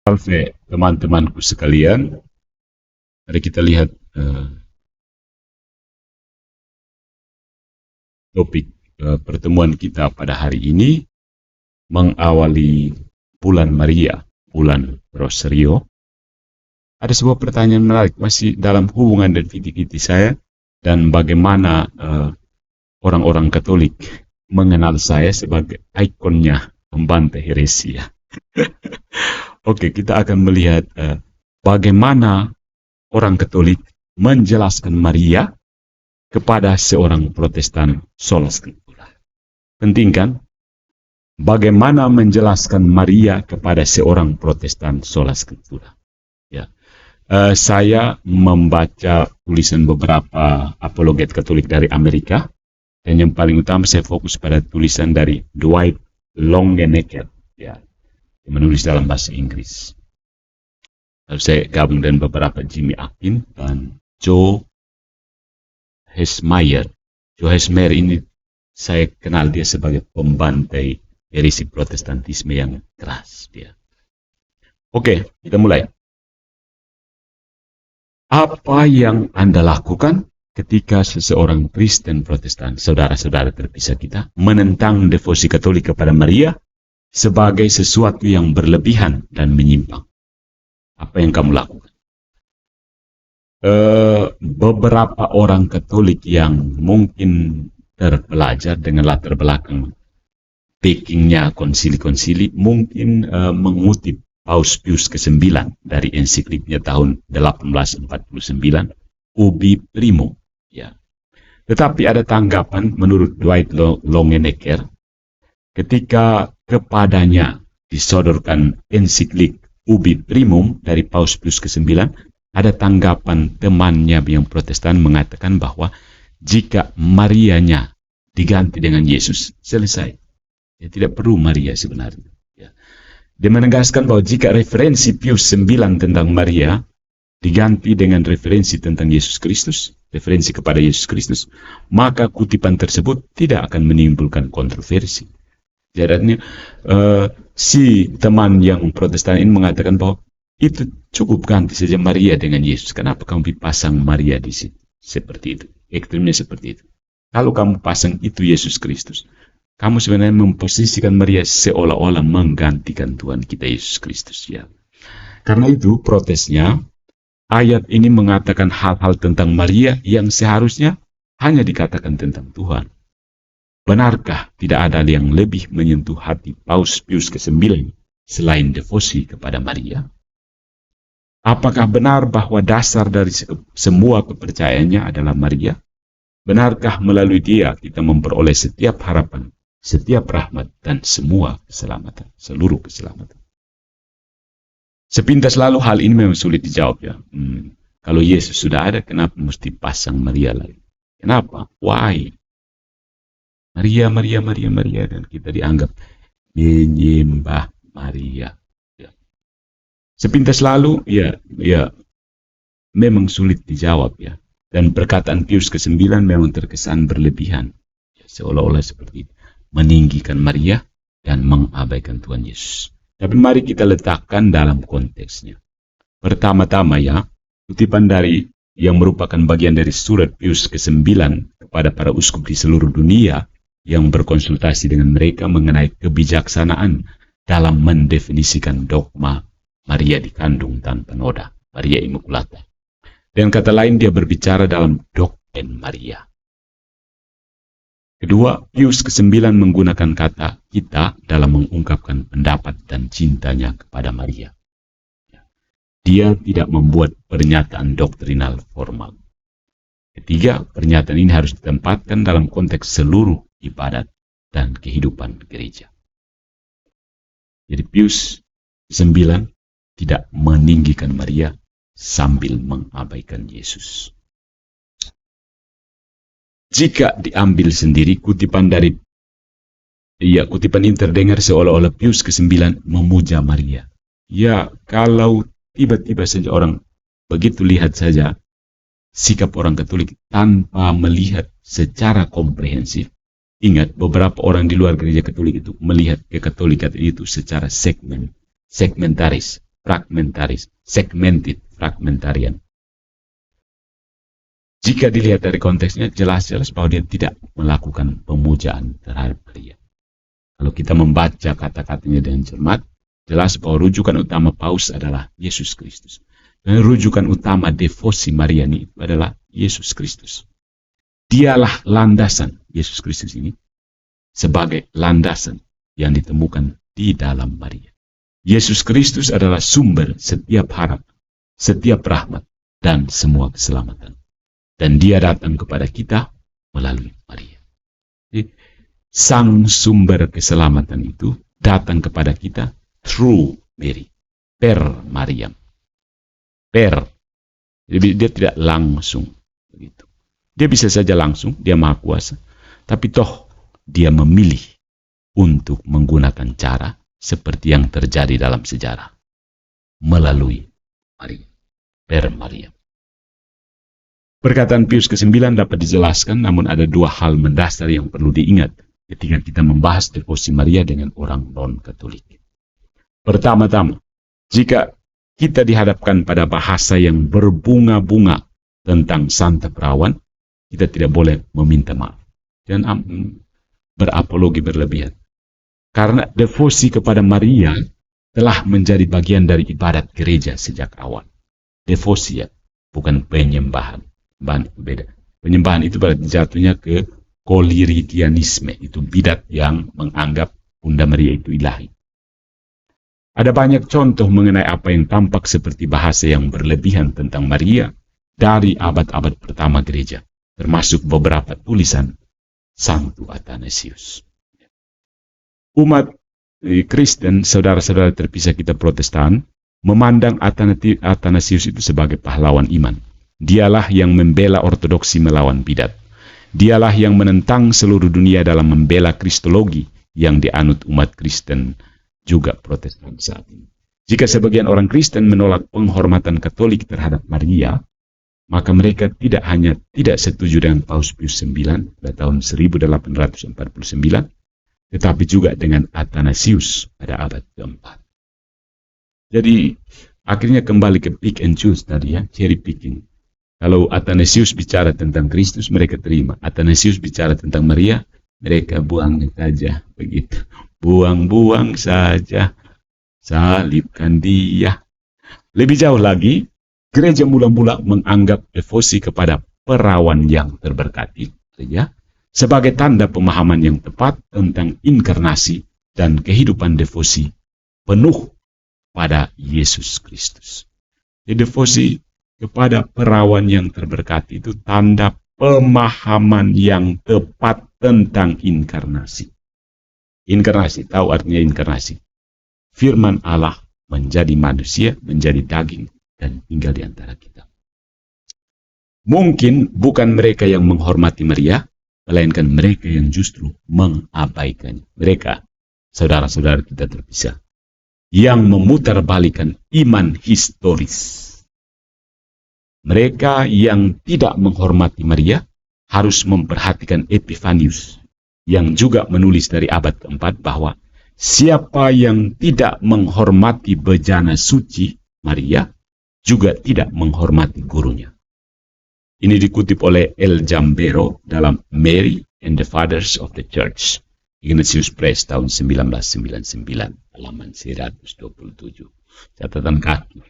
Salve teman-temanku sekalian, mari kita lihat topik pertemuan kita pada hari ini, mengawali bulan Maria, bulan Rosario. Ada sebuah pertanyaan menarik, masih dalam hubungan dan viti-viti saya, dan bagaimana orang-orang Katolik mengenal saya sebagai ikonnya pembantai heresia. Oke, kita akan melihat bagaimana orang Katolik menjelaskan Maria kepada seorang Protestan sola scriptura. Penting kan? Bagaimana menjelaskan Maria kepada seorang Protestan sola scriptura. Ya. Saya membaca tulisan beberapa apologet Katolik dari Amerika, dan yang paling utama saya fokus pada tulisan dari Dwight Longenecker, ya, menulis dalam bahasa Inggris. Lalu saya gabung dengan beberapa Jimmy Akin dan Joe Hesmeyer. Joe Hesmeyer ini saya kenal dia sebagai pembantai heresi Protestantisme yang keras dia. Oke, kita mulai. Apa yang Anda lakukan ketika seseorang Kristen Protestan, saudara-saudara terpisah kita, menentang devosi Katolik kepada Maria sebagai sesuatu yang berlebihan dan menyimpang? Apa yang kamu lakukan? Beberapa orang Katolik yang mungkin terpelajar dengan latar belakang backingnya konsili-konsili mungkin mengutip Paus Pius ke-9 dari ensikliknya tahun 1849, Ubi Primum. Ya. Tetapi ada tanggapan menurut Dwight Longenecker ketika kepadanya disodorkan ensiklik Ubi Primum dari Paus Pius ke-9, ada tanggapan temannya yang Protestan mengatakan bahwa jika Marianya diganti dengan Yesus, selesai. Ya, tidak perlu Maria sebenarnya. Ya. Dia menegaskan bahwa jika referensi Pius 9 tentang Maria diganti dengan referensi tentang Yesus Kristus, referensi kepada Yesus Kristus, maka kutipan tersebut tidak akan menimbulkan kontroversi. Jadi si teman yang Protestan ini mengatakan bahwa itu cukup ganti saja Maria dengan Yesus. Kenapa kamu pasang Maria di situ? Seperti itu. Ekstrimnya seperti itu. Kalau kamu pasang itu Yesus Kristus, kamu sebenarnya memposisikan Maria seolah-olah menggantikan Tuhan kita Yesus Kristus. Ya. Karena itu protesnya, ayat ini mengatakan hal-hal tentang Maria yang seharusnya hanya dikatakan tentang Tuhan. Benarkah tidak ada yang lebih menyentuh hati Paus Pius ke-9 selain devosi kepada Maria? Apakah benar bahwa dasar dari semua kepercayaannya adalah Maria? Benarkah melalui dia kita memperoleh setiap harapan, setiap rahmat, dan semua keselamatan, seluruh keselamatan? Sepintas lalu hal ini memang sulit dijawab ya. Kalau Yesus sudah ada, kenapa mesti pasang Maria lagi? Kenapa? Why? Maria, Maria, Maria, Maria, dan kita dianggap menyembah Maria. Ya. Sepintas lalu, ya, memang sulit dijawab ya. Dan perkataan Pius ke-9 memang terkesan berlebihan. Ya, seolah-olah seperti itu. Meninggikan Maria dan mengabaikan Tuhan Yesus. Tapi mari kita letakkan dalam konteksnya. Pertama-tama ya, kutipan dari yang merupakan bagian dari surat Pius ke-9 kepada para uskup di seluruh dunia yang berkonsultasi dengan mereka mengenai kebijaksanaan dalam mendefinisikan dogma Maria dikandung tanpa noda, Maria Immaculata. Dan kata lain dia berbicara dalam doktrin Maria. Kedua, Pius ke-9 menggunakan kata kita dalam mengungkapkan pendapat dan cintanya kepada Maria. Dia tidak membuat pernyataan doktrinal formal. Ketiga, pernyataan ini harus ditempatkan dalam konteks seluruh ibadat dan kehidupan gereja. Jadi Pius ke-9 tidak meninggikan Maria sambil mengabaikan Yesus. Jika diambil sendiri, kutipan ini terdengar seolah-olah Pius ke-9 memuja Maria. Ya, kalau tiba-tiba saja orang begitu lihat saja sikap orang Katolik tanpa melihat secara komprehensif. Ingat, beberapa orang di luar gereja Katolik itu melihat kekatolikan itu secara segmentaris, fragmentaris, segmented, fragmentarian. Jika dilihat dari konteksnya, jelas-jelas bahwa dia tidak melakukan pemujaan terhadap Maria. Kalau kita membaca kata-katanya dengan cermat, jelas bahwa rujukan utama Paus adalah Yesus Kristus. Dan rujukan utama devosi Mariani itu adalah Yesus Kristus. Dialah landasan Yesus Kristus ini sebagai landasan yang ditemukan di dalam Maria. Yesus Kristus adalah sumber setiap harapan, setiap rahmat, dan semua keselamatan. Dan dia datang kepada kita melalui Maria. Jadi, sang sumber keselamatan itu datang kepada kita through Mary, per Mariam. Per. Jadi dia tidak langsung begitu. Dia bisa saja langsung, dia maha kuasa, tapi toh dia memilih untuk menggunakan cara seperti yang terjadi dalam sejarah melalui Maria, per Mariam. Perkataan Pius ke-9 dapat dijelaskan, namun ada dua hal mendasar yang perlu diingat ketika kita membahas devosi Maria dengan orang non-Katolik. Pertama-tama, jika kita dihadapkan pada bahasa yang berbunga-bunga tentang Santa Perawan, kita tidak boleh meminta maaf dan berapologi berlebihan. Karena devosi kepada Maria telah menjadi bagian dari ibadat gereja sejak awal. Devosi ya, bukan penyembahan. Beda. Penyembahan itu berarti jatuhnya ke koliridianisme, itu bidat yang menganggap Bunda Maria itu ilahi. Ada banyak contoh mengenai apa yang tampak seperti bahasa yang berlebihan tentang Maria dari abad-abad pertama gereja, termasuk beberapa tulisan Santo Athanasius. Umat Kristen, saudara-saudara terpisah kita Protestan, memandang Athanasius itu sebagai pahlawan iman. Dialah yang membela ortodoksi melawan bidat. Dialah yang menentang seluruh dunia dalam membela kristologi yang dianut umat Kristen juga Protestan saat ini. Jika sebagian orang Kristen menolak penghormatan Katolik terhadap Maria, maka mereka tidak hanya tidak setuju dengan Paus Pius IX pada tahun 1849, tetapi juga dengan Athanasius pada abad keempat. Jadi akhirnya kembali ke pick and choose tadi ya, cherry picking. Kalau Athanasius bicara tentang Kristus, mereka terima. Athanasius bicara tentang Maria, mereka buang saja. Begitu. Buang-buang saja. Salibkan dia. Lebih jauh lagi, gereja mula-mula menganggap devosi kepada perawan yang terberkati ya, sebagai tanda pemahaman yang tepat tentang inkarnasi dan kehidupan devosi penuh pada Yesus Kristus. Jadi devosi kepada perawan yang terberkati itu tanda pemahaman yang tepat tentang inkarnasi. Inkarnasi, tahu artinya inkarnasi? Firman Allah menjadi manusia, menjadi daging, dan tinggal di antara kita. Mungkin bukan mereka yang menghormati Maria, melainkan mereka yang justru mengabaikannya. Mereka, saudara-saudara kita terpisah, yang memutarbalikan iman historis. Mereka yang tidak menghormati Maria harus memperhatikan Epifanius, yang juga menulis dari abad keempat bahwa siapa yang tidak menghormati bejana suci Maria juga tidak menghormati gurunya. Ini dikutip oleh El Jambero dalam Mary and the Fathers of the Church, Ignatius Press tahun 1999, halaman 127. Catatan kaki.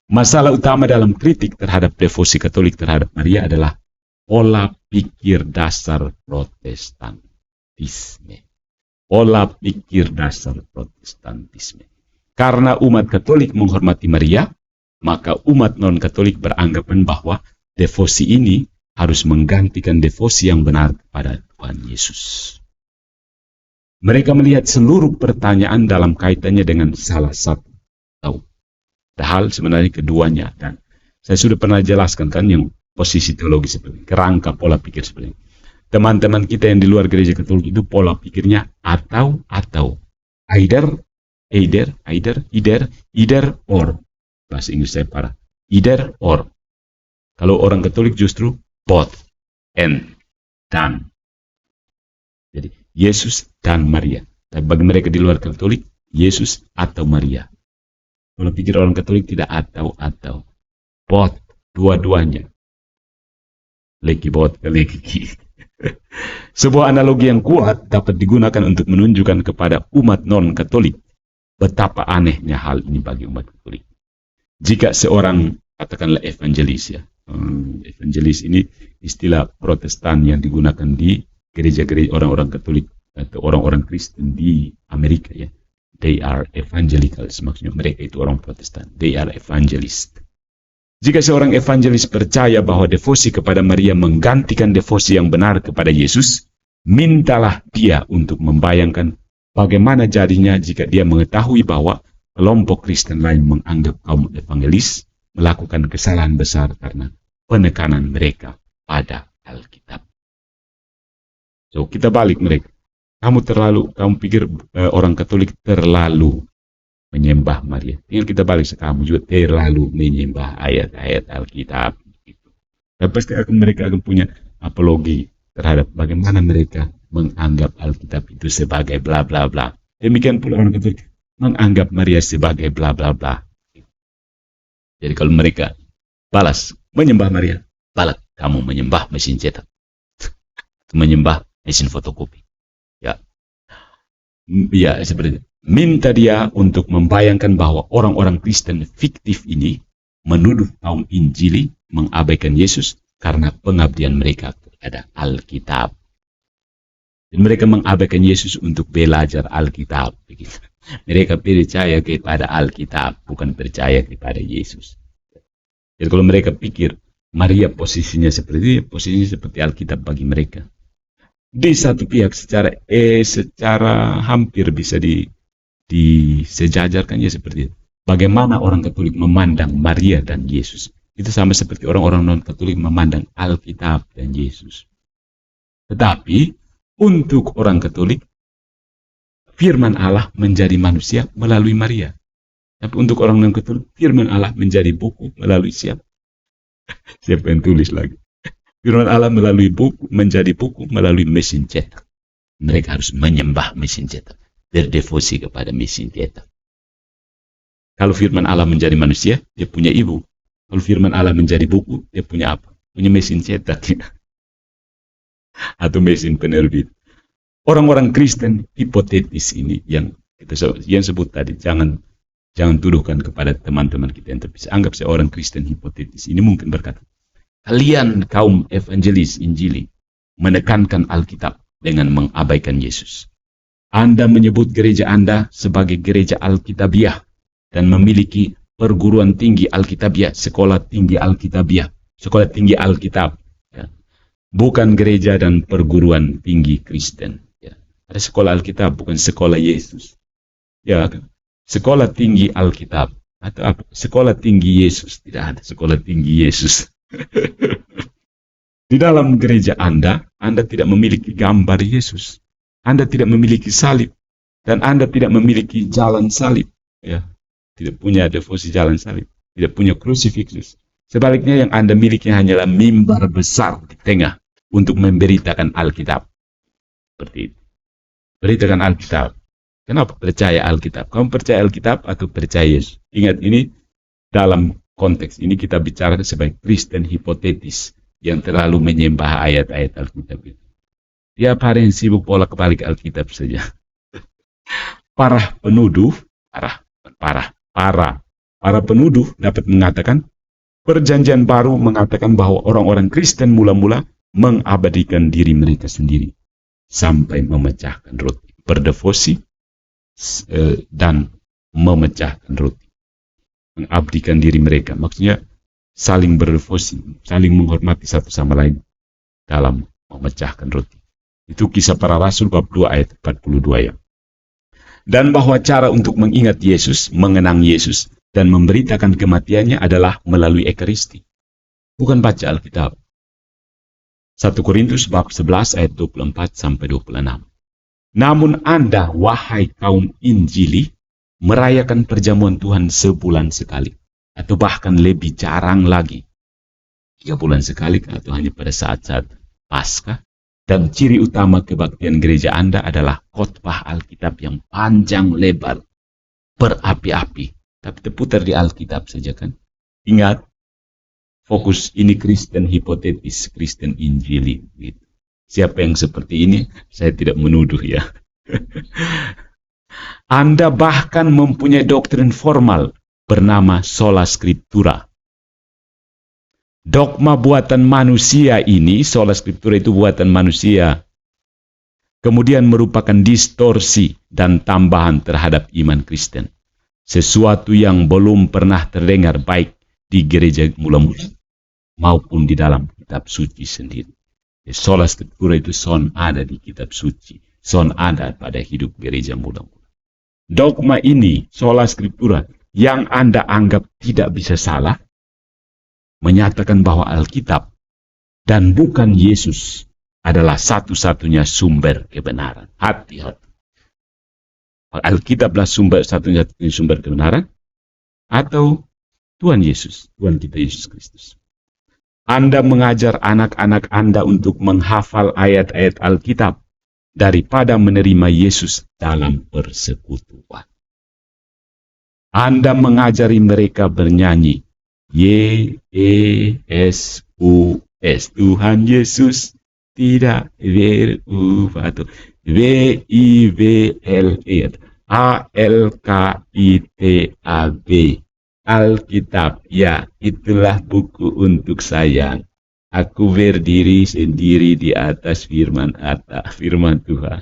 Masalah utama dalam kritik terhadap devosi Katolik terhadap Maria adalah pola pikir dasar Protestantisme. Pola pikir dasar Protestantisme. Karena umat Katolik menghormati Maria, maka umat non-Katolik beranggapan bahwa devosi ini harus menggantikan devosi yang benar kepada Tuhan Yesus. Mereka melihat seluruh pertanyaan dalam kaitannya dengan salah satu tahu. Padahal sebenarnya keduanya, dan saya sudah pernah jelaskan kan yang posisi teologi seperti kerangka pola pikir seperti ini. Teman-teman kita yang di luar gereja Katolik itu pola pikirnya atau either or. Bahasa Inggris saya parah. Either or. Kalau orang Katolik justru both and dan. Jadi Yesus dan Maria. Tapi bagi mereka di luar Katolik, Yesus atau Maria. Kalau pikir orang Katolik tidak atau. Bot, dua-duanya. Leki bot ke leki. Sebuah analogi yang kuat dapat digunakan untuk menunjukkan kepada umat non-Katolik betapa anehnya hal ini bagi umat Katolik. Jika seorang, katakanlah evangelis ya, evangelis ini istilah Protestan yang digunakan di gereja-gereja orang-orang Katolik atau orang-orang Kristen di Amerika ya. They are evangelicals, maksudnya mereka itu orang Protestan. They are evangelists. Jika seorang evangelis percaya bahwa devosi kepada Maria menggantikan devosi yang benar kepada Yesus, mintalah dia untuk membayangkan bagaimana jadinya jika dia mengetahui bahwa kelompok Kristen lain menganggap kaum evangelis melakukan kesalahan besar karena penekanan mereka pada Alkitab. So, kita balik mereka. Kamu pikir orang Katolik terlalu menyembah Maria. Tinggal kita balik, kamu juga terlalu menyembah ayat-ayat Alkitab. Dan pasti mereka akan punya apologi terhadap bagaimana mereka menganggap Alkitab itu sebagai bla bla bla. Demikian pula orang Katolik menganggap Maria sebagai bla bla bla. Jadi kalau mereka balas menyembah Maria, balas kamu menyembah mesin cetak, menyembah mesin fotokopi. Ya, seperti itu. Minta dia untuk membayangkan bahwa orang-orang Kristen fiktif ini menuduh kaum Injili mengabaikan Yesus karena pengabdian mereka kepada Alkitab. Dan mereka mengabaikan Yesus untuk belajar Alkitab. Mereka percaya kepada Alkitab, bukan percaya kepada Yesus. Jadi kalau mereka pikir Maria posisinya seperti Alkitab bagi mereka. Di satu pihak secara hampir bisa disejajarkan ya seperti itu. Bagaimana orang Katolik memandang Maria dan Yesus. Itu sama seperti orang-orang non-Katolik memandang Alkitab dan Yesus. Tetapi untuk orang Katolik, firman Allah menjadi manusia melalui Maria. Tapi untuk orang non-Katolik, firman Allah menjadi buku melalui siapa? Siapa yang tulis lagi? Firman Allah menjadi buku melalui mesin cetak. Mereka harus menyembah mesin cetak, berdevosi kepada mesin cetak. Kalau firman Allah menjadi manusia, dia punya ibu. Kalau firman Allah menjadi buku, dia punya apa? Punya mesin cetak atau mesin penerbit. Orang-orang Kristen hipotetis ini yang sebut tadi, jangan tuduhkan kepada teman-teman kita yang terpisah. Anggap seorang Kristen hipotetis ini mungkin berkata, kalian kaum evangelis Injili menekankan Alkitab dengan mengabaikan Yesus. Anda menyebut gereja Anda sebagai gereja Alkitabiah dan memiliki perguruan tinggi Alkitabiah, sekolah tinggi Alkitabiah, sekolah tinggi Alkitab. Ya. Bukan gereja dan perguruan tinggi Kristen. Ya. Ada sekolah Alkitab, bukan sekolah Yesus. Ya, sekolah tinggi Alkitab atau apa? Sekolah tinggi Yesus. Tidak ada sekolah tinggi Yesus. Di dalam gereja Anda tidak memiliki gambar Yesus. Anda tidak memiliki salib. Dan Anda tidak memiliki jalan salib. Ya. Tidak punya devosi jalan salib. Tidak punya krusifiksus. Sebaliknya yang Anda miliki hanyalah mimbar besar di tengah untuk memberitakan Alkitab. Seperti itu. Beritakan Alkitab. Kenapa percaya Alkitab? Kamu percaya Alkitab atau percaya Yesus? Ingat, ini dalam konteks ini kita bicara sebagai Kristen hipotetis yang terlalu menyembah ayat-ayat Alkitab itu. Tiap hari yang sibuk bolak-balik Alkitab saja. Para penuduh dapat mengatakan, Perjanjian Baru mengatakan bahwa orang-orang Kristen mula-mula mengabadikan diri mereka sendiri sampai memecahkan roti, berdevosi dan memecahkan roti. Mengabdikan diri mereka, maksudnya saling berdevosi, saling menghormati satu sama lain dalam memecahkan roti. Itu Kisah Para Rasul bab 2 ayat 42 ya. Dan bahwa cara untuk mengingat Yesus, mengenang Yesus, dan memberitakan kematiannya adalah melalui Ekaristi. Bukan baca Alkitab. 1 Korintus bab 11 ayat 24-26. Namun Anda, wahai kaum Injili, merayakan perjamuan Tuhan sebulan sekali. Atau bahkan lebih jarang lagi. 3 bulan sekali atau hanya pada saat-saat Paskah. Dan ciri utama kebaktian gereja Anda adalah khotbah Alkitab yang panjang lebar, berapi-api, tapi terputar di Alkitab saja kan. Ingat, fokus ini Kristen hipotetis, Kristen Injili. Gitu. Siapa yang seperti ini, saya tidak menuduh ya. Anda bahkan mempunyai doktrin formal bernama sola scriptura. Dogma buatan manusia ini, sola scriptura itu buatan manusia, kemudian merupakan distorsi dan tambahan terhadap iman Kristen. Sesuatu yang belum pernah terdengar baik di gereja mula-mula maupun di dalam kitab suci sendiri. Sola scriptura itu son ada di kitab suci, son ada pada hidup gereja mula-mula. Dogma ini, sola scriptura, yang Anda anggap tidak bisa salah, menyatakan bahwa Alkitab dan bukan Yesus adalah satu-satunya sumber kebenaran. Hati-hati. Alkitablah satu-satunya sumber kebenaran atau Tuhan Yesus, Tuhan kita Yesus Kristus. Anda mengajar anak-anak Anda untuk menghafal ayat-ayat Alkitab daripada menerima Yesus dalam persekutuan. Anda mengajari mereka bernyanyi Y-E-S-U-S, Tuhan Yesus tidak berubah. W-I-V-L-E, A-L-K-I-T-A-B, Alkitab, ya, itulah buku untuk saya. Aku berdiri sendiri di atas firman Tuhan.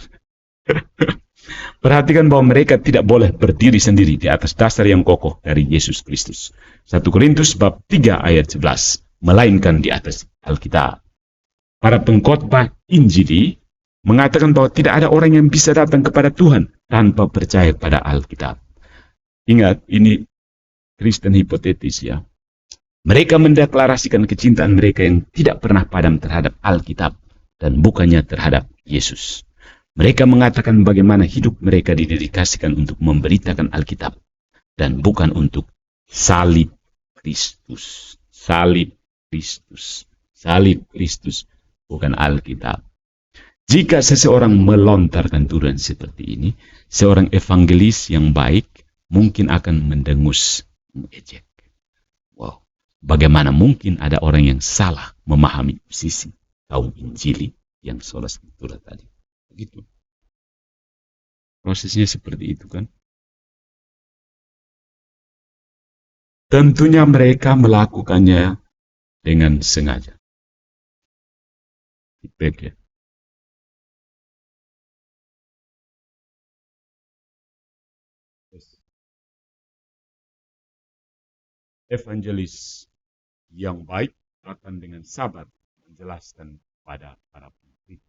Perhatikan bahwa mereka tidak boleh berdiri sendiri di atas dasar yang kokoh dari Yesus Kristus. 1 Korintus bab 3 ayat 11, melainkan di atas Alkitab. Para pengkhotbah Injili mengatakan bahwa tidak ada orang yang bisa datang kepada Tuhan tanpa percaya pada Alkitab. Ingat, ini Kristen hipotetis ya. Mereka mendeklarasikan kecintaan mereka yang tidak pernah padam terhadap Alkitab dan bukannya terhadap Yesus. Mereka mengatakan bagaimana hidup mereka didedikasikan untuk memberitakan Alkitab dan bukan untuk salib Kristus. Salib Kristus. Salib Kristus, bukan Alkitab. Jika seseorang melontarkan tuduhan seperti ini, seorang evangelis yang baik mungkin akan mendengus, mengejek. Wow, bagaimana mungkin ada orang yang salah memahami posisi kaum Injili yang sola scriptura tadi? Begitu. Prosesnya seperti itu kan. Tentunya mereka melakukannya dengan sengaja. Feedback ya. Evangelis yang baik akan dengan sabar menjelaskan pada para pengikut.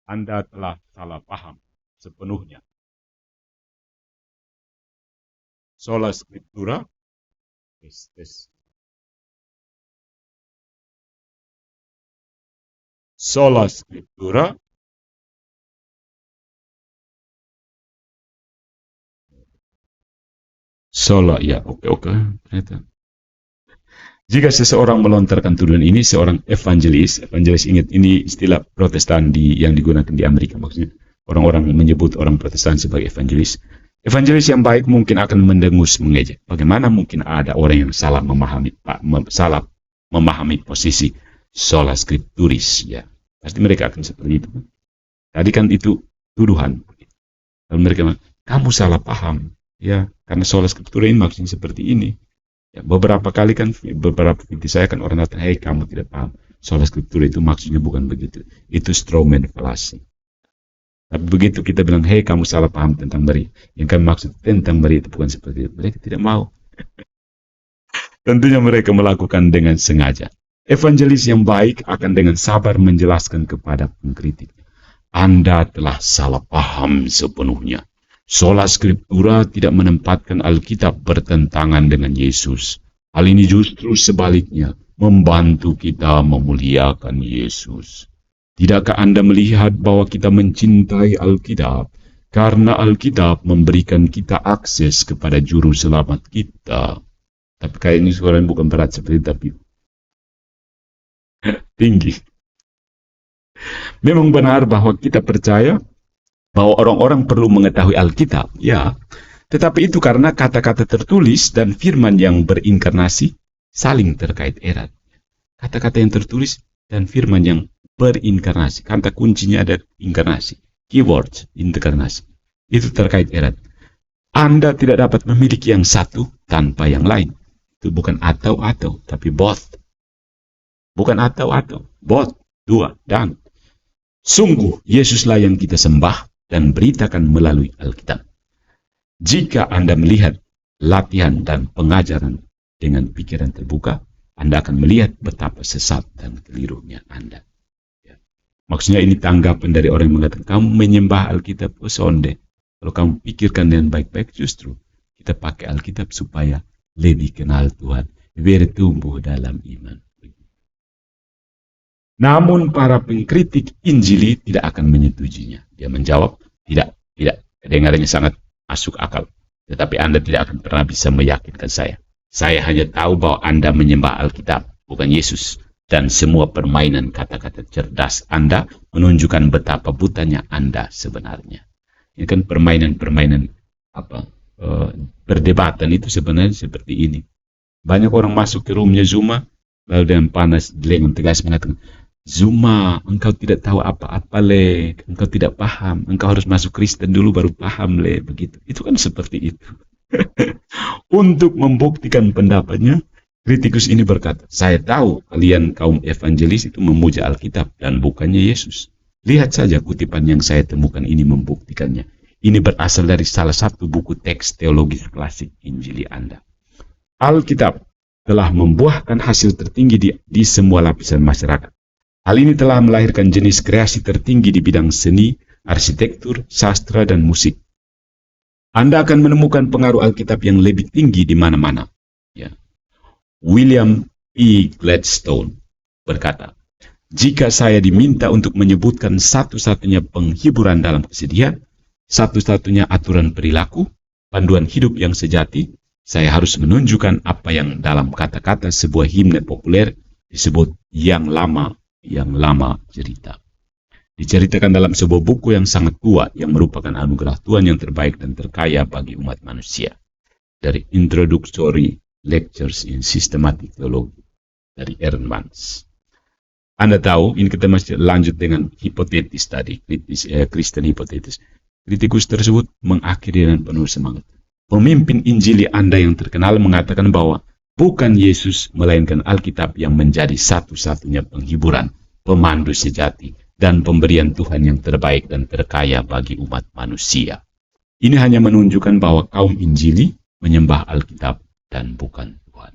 Anda telah salah paham sepenuhnya. Sola scriptura, sola scriptura, sola, ya oke. Jika seseorang melontarkan tuduhan ini, seorang evangelis ingat ini istilah Protestan yang digunakan di Amerika, maksudnya orang-orang menyebut orang Protestan sebagai evangelis. Evangelis yang baik mungkin akan mendengus, mengejek. Bagaimana mungkin ada orang yang salah memahami posisi sola scripturis, ya. Pasti mereka akan seperti itu. Tadi kan itu tuduhan. Lalu mereka bilang, kamu salah paham, ya, karena sola scriptura ini maksudnya seperti ini. Ya, beberapa kali kan, beberapa video saya kan orang datang, hei kamu tidak paham, sola scriptura itu maksudnya bukan begitu. Itu strawman fallacy. Tapi begitu kita bilang, hei kamu salah paham tentang Maria, yang kami maksud tentang Maria itu bukan seperti itu. Mereka tidak mau. Tentunya mereka melakukan dengan sengaja. Evangelis yang baik akan dengan sabar menjelaskan kepada pengkritik. Anda telah salah paham sepenuhnya. Sola scriptura tidak menempatkan Alkitab bertentangan dengan Yesus. Hal ini justru sebaliknya, membantu kita memuliakan Yesus. Tidakkah Anda melihat bahwa kita mencintai Alkitab? Karena Alkitab memberikan kita akses kepada juru selamat kita. Tapi kayaknya suaranya bukan berat seperti itu, tapi tinggi. Memang benar bahwa kita percaya bahwa orang-orang perlu mengetahui Alkitab, ya. Tetapi itu karena kata-kata tertulis dan firman yang berinkarnasi saling terkait erat. Kata-kata yang tertulis dan firman yang berinkarnasi. Kata kuncinya ada inkarnasi. Keywords, inkarnasi. Itu terkait erat. Anda tidak dapat memiliki yang satu tanpa yang lain. Itu bukan atau-atau, tapi both. Bukan atau-atau, both, dua, dan. Sungguh, Yesuslah yang kita sembah dan beritakan melalui Alkitab. Jika Anda melihat latihan dan pengajaran dengan pikiran terbuka, Anda akan melihat betapa sesat dan kelirunya Anda. Ya. Maksudnya ini tanggapan dari orang yang mengatakan, kamu menyembah Alkitab, sonde. Kalau kamu pikirkan dengan baik-baik, justru kita pakai Alkitab supaya lebih kenal Tuhan, bertumbuh dalam iman. Namun para pengkritik Injili tidak akan menyetujuinya. Dia menjawab, tidak. Kedengarannya sangat masuk akal. Tetapi Anda tidak akan pernah bisa meyakinkan saya. Saya hanya tahu bahwa Anda menyembah Alkitab, bukan Yesus. Dan semua permainan kata-kata cerdas Anda menunjukkan betapa butanya Anda sebenarnya. Ini kan permainan-permainan perdebatan itu sebenarnya seperti ini. Banyak orang masuk ke roomnya Zuma, lalu dengan panas, dengan tegas mengatakan, Zuma, engkau tidak tahu apa-apa le, engkau tidak paham, engkau harus masuk Kristen dulu baru paham le, begitu. Itu kan seperti itu. Untuk membuktikan pendapatnya, kritikus ini berkata, saya tahu kalian kaum evangelis itu memuja Alkitab dan bukannya Yesus. Lihat saja kutipan yang saya temukan ini membuktikannya. Ini berasal dari salah satu buku teks teologis klasik Injili Anda. Alkitab telah membuahkan hasil tertinggi di semua lapisan masyarakat. Hal ini telah melahirkan jenis kreasi tertinggi di bidang seni, arsitektur, sastra, dan musik. Anda akan menemukan pengaruh Alkitab yang lebih tinggi di mana-mana. Ya. William E. Gladstone berkata, jika saya diminta untuk menyebutkan satu-satunya penghiburan dalam kesedihan, satu-satunya aturan perilaku, panduan hidup yang sejati, saya harus menunjukkan apa yang dalam kata-kata sebuah himne populer disebut yang lama cerita. Diceritakan dalam sebuah buku yang sangat tua yang merupakan anugerah Tuhan yang terbaik dan terkaya bagi umat manusia. Dari Introductory Lectures in Systematic Theology dari Aaron Vance. Anda tahu, ini kita masih lanjut dengan hipotetis tadi, Kristen hipotetis. Kritikus tersebut mengakhiri dengan penuh semangat. Pemimpin Injili Anda yang terkenal mengatakan bahwa bukan Yesus, melainkan Alkitab yang menjadi satu-satunya penghiburan, pemandu sejati, dan pemberian Tuhan yang terbaik dan terkaya bagi umat manusia. Ini hanya menunjukkan bahwa kaum Injili menyembah Alkitab dan bukan Tuhan.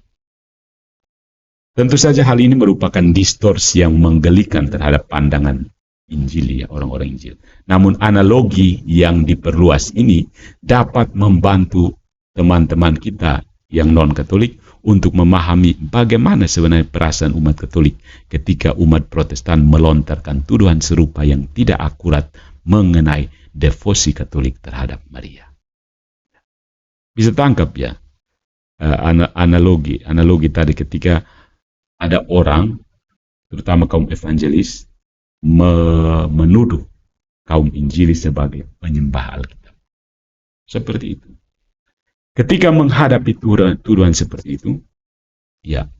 Tentu saja hal ini merupakan distorsi yang menggelikan terhadap pandangan Injili, ya, orang-orang Injil. Namun analogi yang diperluas ini dapat membantu teman-teman kita yang non-Katolik untuk memahami bagaimana sebenarnya perasaan umat Katolik ketika umat Protestan melontarkan tuduhan serupa yang tidak akurat mengenai devosi Katolik terhadap Maria. Bisa tangkap ya analogi tadi ketika ada orang, terutama kaum evangelis, menuduh kaum Injili sebagai penyembah Alkitab. Seperti itu. Ketika menghadapi tuduhan seperti itu, ya,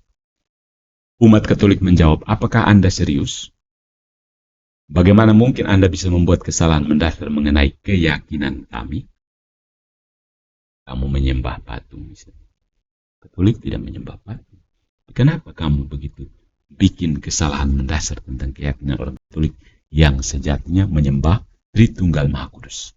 umat Katolik menjawab, apakah Anda serius? Bagaimana mungkin Anda bisa membuat kesalahan mendasar mengenai keyakinan kami? Kamu menyembah patung misalnya. Katolik tidak menyembah patung. Kenapa kamu begitu bikin kesalahan mendasar tentang keyakinan orang Katolik yang sejatinya menyembah Tritunggal Maha Kudus?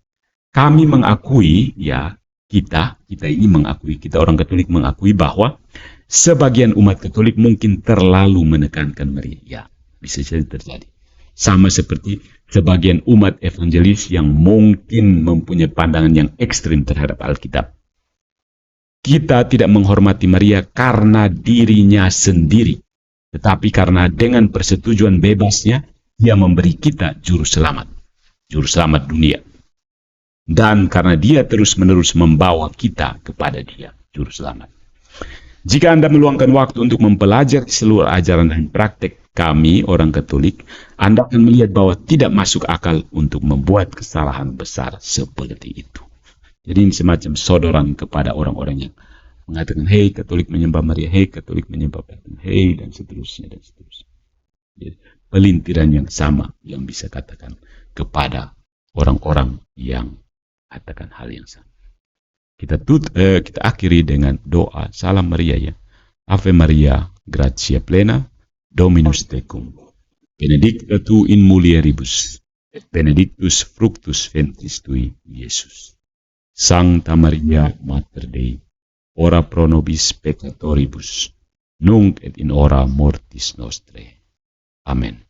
Kami mengakui, ya, kita ini mengakui, kita orang Katolik mengakui bahwa sebagian umat Katolik mungkin terlalu menekankan Maria. Ya, bisa saja terjadi. Sama seperti sebagian umat evangelis yang mungkin mempunyai pandangan yang ekstrim terhadap Alkitab. Kita tidak menghormati Maria karena dirinya sendiri, tetapi karena dengan persetujuan bebasnya, dia memberi kita juru selamat dunia. Dan karena dia terus-menerus membawa kita kepada dia, juru selamat. Jika Anda meluangkan waktu untuk mempelajari seluruh ajaran dan praktek kami, orang Katolik, Anda akan melihat bahwa tidak masuk akal untuk membuat kesalahan besar seperti itu. Jadi ini semacam sodoran kepada orang-orang yang mengatakan, hei Katolik menyembah Maria, hei Katolik menyembah Patung, hei dan seterusnya dan seterusnya. Jadi, pelintiran yang sama yang bisa katakan kepada orang-orang yang katakan hal yang sama. Kita akhiri dengan doa Salam Maria ya. Ave Maria, gratia plena, Dominus tecum. Benedicta tu in mulieribus, et benedictus fructus ventris tui, Iesus. Sancta Maria, Mater Dei, ora pro nobis peccatoribus, nunc et in hora mortis nostrae. Amen.